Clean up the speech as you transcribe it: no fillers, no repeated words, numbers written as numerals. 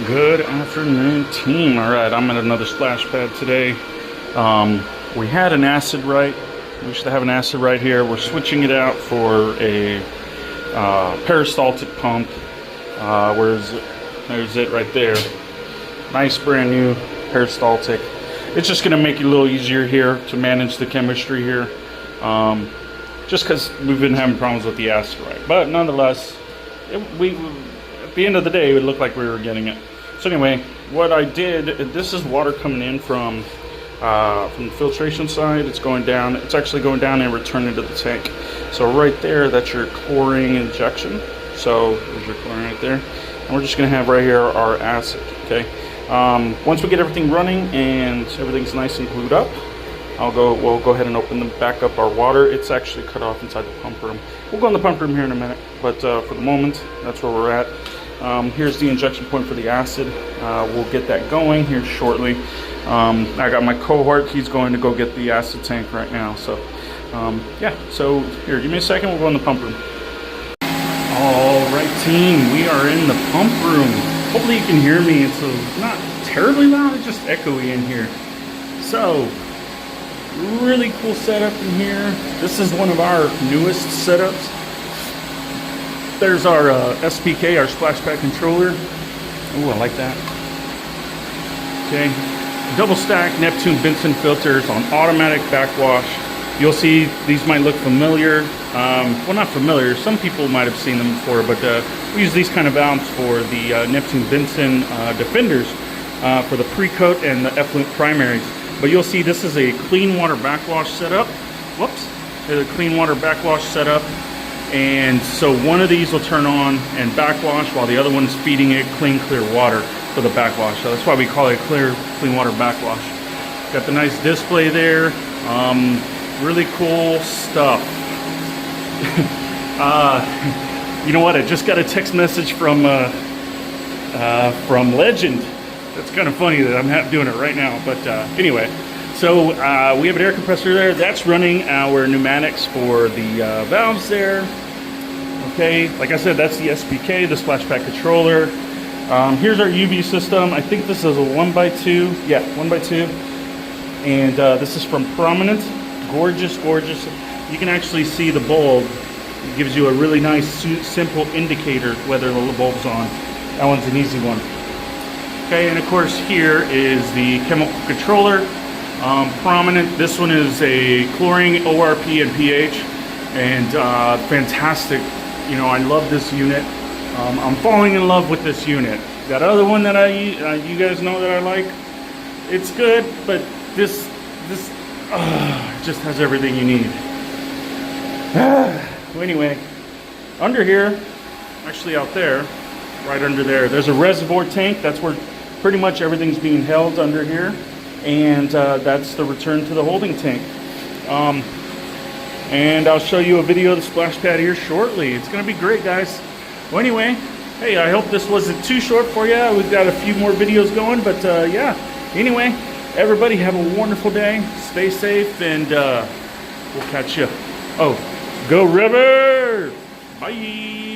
Good afternoon, team. All right, I'm at another splash pad today. We had an acid right. We used to have an acid right here. We're switching it out for a peristaltic pump. Where is it? There's it right there. Nice brand new peristaltic. It's just going to make it a little easier here to manage the chemistry here. Just because we've been having problems with the acid right. But nonetheless, at the end of the day, it looked like we were getting it. So anyway, what I did, this is water coming in from the filtration side. It's going down. It's actually going down and returning to the tank. So right there, that's your chlorine injection. So there's your chlorine right there. And we're just going to have right here our acid. Okay. Once we get everything running and everything's nice and glued up, we'll go ahead and open back up our water. It's actually cut off inside the pump room. We'll go in the pump room here in a minute, but for the moment, that's where we're at. Here's the injection point for the acid. We'll get that going here shortly. I got my cohort. He's going to go get the acid tank right now. So yeah, so here, give me a second. We'll go in the pump room. All right, team, we are in the pump room. Hopefully you can hear me. It's not terribly loud, it's just echoey in here. So really cool setup in here. This is one of our newest setups. There's our SPK, our Splashpad controller. Oh, I like that. Okay, double stack Neptune Benson filters on automatic backwash. You'll see these might look familiar. Well, not familiar. Some people might have seen them before, but we use these kind of valves for the Neptune Benson defenders for the pre-coat and the effluent primaries. But you'll see this is a clean water backwash setup. Whoops, there's a clean water backwash setup. And so one of these will turn on and backwash while the other one's feeding it clean, clear water for the backwash. So that's why we call it clean water backwash. Got the nice display there. Really cool stuff. You know what? I just got a text message from Legend. That's kind of funny that I'm doing it right now. But anyway, so we have an air compressor there. That's running our pneumatics for the valves there. Okay, like I said, that's the SPK, the Splashpad controller. Here's our UV system. I think this is a 1x2. Yeah, 1x2. And this is from Prominent. Gorgeous, gorgeous. You can actually see the bulb. It gives you a really nice, simple indicator whether the bulb's on. That one's an easy one. Okay, and of course here is the chemical controller. Prominent. This one is a chlorine, ORP, and pH, and fantastic. You know, I love this unit. I'm falling in love with this unit. That other one that you guys know that I like, it's good, but this just has everything you need. So anyway, under here, actually out there, right under there, there's a reservoir tank. That's where pretty much everything's being held under here. And that's the return to the holding tank. And I'll show you a video of the splash pad here shortly. It's going to be great, guys. Well, anyway, hey, I hope this wasn't too short for you. We've got a few more videos going, but yeah. Anyway, everybody have a wonderful day. Stay safe, and we'll catch you. Oh, go River! Bye!